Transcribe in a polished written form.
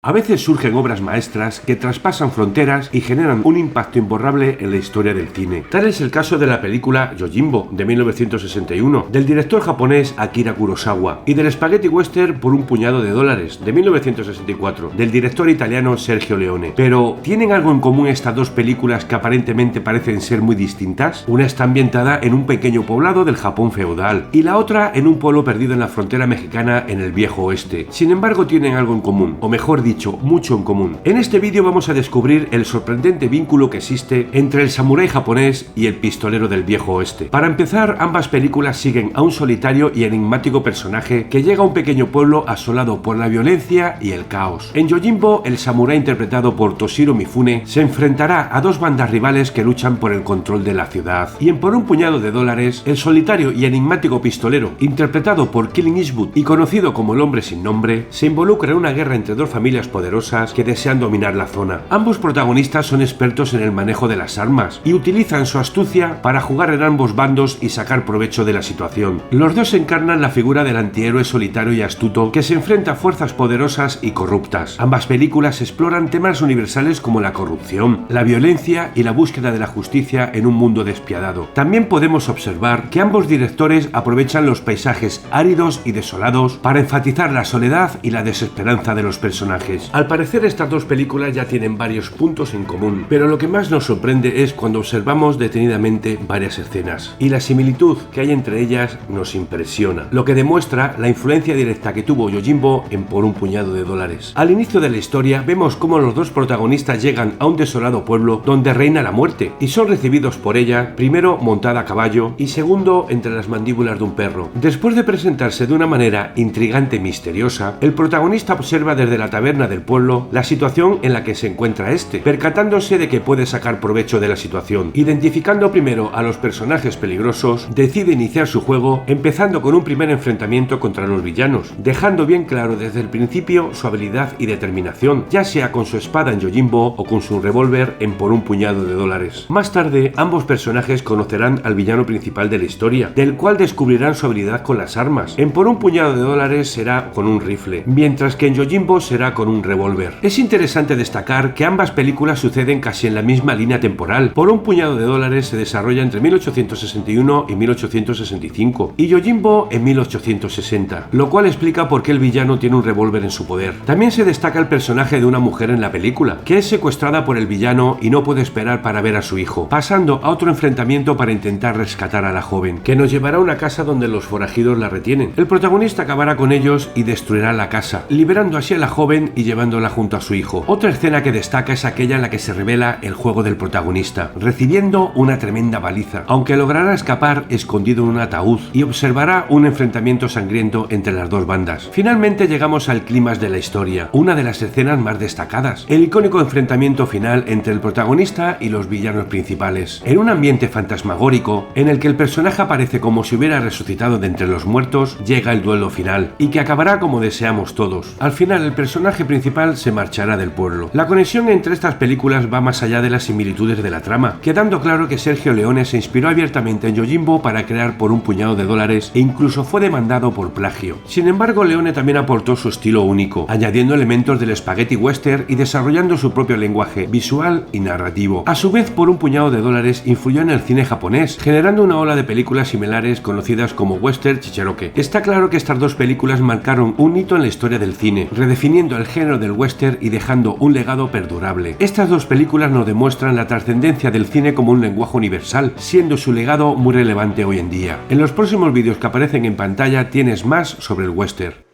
A veces surgen obras maestras que traspasan fronteras y generan un impacto imborrable en la historia del cine. Tal es el caso de la película Yojimbo, de 1961, del director japonés Akira Kurosawa, y del spaghetti western Por un puñado de dólares, de 1964, del director italiano Sergio Leone. Pero, ¿tienen algo en común estas dos películas que aparentemente parecen ser muy distintas? Una está ambientada en un pequeño poblado del Japón feudal, y la otra en un pueblo perdido en la frontera mexicana en el viejo oeste. Sin embargo, tienen algo en común, o mejor dicho, mucho en común. En este vídeo vamos a descubrir el sorprendente vínculo que existe entre el samurái japonés y el pistolero del viejo oeste. Para empezar, ambas películas siguen a un solitario y enigmático personaje que llega a un pequeño pueblo asolado por la violencia y el caos. En Yojimbo, el samurái interpretado por Toshiro Mifune se enfrentará a dos bandas rivales que luchan por el control de la ciudad. Y en Por un puñado de dólares, el solitario y enigmático pistolero, interpretado por Clint Eastwood y conocido como el hombre sin nombre, se involucra en una guerra entre dos familias poderosas que desean dominar la zona. Ambos protagonistas son expertos en el manejo de las armas y utilizan su astucia para jugar en ambos bandos y sacar provecho de la situación. Los dos encarnan la figura del antihéroe solitario y astuto que se enfrenta a fuerzas poderosas y corruptas. Ambas películas exploran temas universales como la corrupción, la violencia y la búsqueda de la justicia en un mundo despiadado. También podemos observar que ambos directores aprovechan los paisajes áridos y desolados para enfatizar la soledad y la desesperanza de los personajes. Al parecer, estas dos películas ya tienen varios puntos en común, pero lo que más nos sorprende es cuando observamos detenidamente varias escenas, y la similitud que hay entre ellas nos impresiona, lo que demuestra la influencia directa que tuvo Yojimbo en Por un puñado de dólares. Al inicio de la historia vemos cómo los dos protagonistas llegan a un desolado pueblo donde reina la muerte, y son recibidos por ella, primero montada a caballo y segundo entre las mandíbulas de un perro. Después de presentarse de una manera intrigante y misteriosa, el protagonista observa desde la taberna del pueblo la situación en la que se encuentra este, percatándose de que puede sacar provecho de la situación. Identificando primero a los personajes peligrosos, decide iniciar su juego empezando con un primer enfrentamiento contra los villanos, dejando bien claro desde el principio su habilidad y determinación, ya sea con su espada en Yojimbo o con su revólver en Por un puñado de dólares. Más tarde, ambos personajes conocerán al villano principal de la historia, del cual descubrirán su habilidad con las armas. En Por un puñado de dólares será con un rifle, mientras que en Yojimbo será con un revólver. Es interesante destacar que ambas películas suceden casi en la misma línea temporal. Por un puñado de dólares se desarrolla entre 1861 y 1865 y Yojimbo en 1860, lo cual explica por qué el villano tiene un revólver en su poder. También se destaca el personaje de una mujer en la película, que es secuestrada por el villano y no puede esperar para ver a su hijo, pasando a otro enfrentamiento para intentar rescatar a la joven, que nos llevará a una casa donde los forajidos la retienen. El protagonista acabará con ellos y destruirá la casa, liberando así a la joven y llevándola junto a su hijo. Otra escena que destaca es aquella en la que se revela el juego del protagonista, recibiendo una tremenda paliza, aunque logrará escapar escondido en un ataúd y observará un enfrentamiento sangriento entre las dos bandas. Finalmente llegamos al clímax de la historia, una de las escenas más destacadas, el icónico enfrentamiento final entre el protagonista y los villanos principales, en un ambiente fantasmagórico en el que el personaje aparece como si hubiera resucitado de entre los muertos. Llega el duelo final, y que acabará como deseamos todos. Al final, el personaje principal se marchará del pueblo. La conexión entre estas películas va más allá de las similitudes de la trama, quedando claro que Sergio Leone se inspiró abiertamente en Yojimbo para crear Por un puñado de dólares e incluso fue demandado por plagio. Sin embargo, Leone también aportó su estilo único, añadiendo elementos del spaghetti western y desarrollando su propio lenguaje visual y narrativo. A su vez, Por un puñado de dólares influyó en el cine japonés, generando una ola de películas similares conocidas como western chicheroke. Está claro que estas dos películas marcaron un hito en la historia del cine, redefiniendo el género del western y dejando un legado perdurable. Estas dos películas nos demuestran la trascendencia del cine como un lenguaje universal, siendo su legado muy relevante hoy en día. En los próximos vídeos que aparecen en pantalla tienes más sobre el western.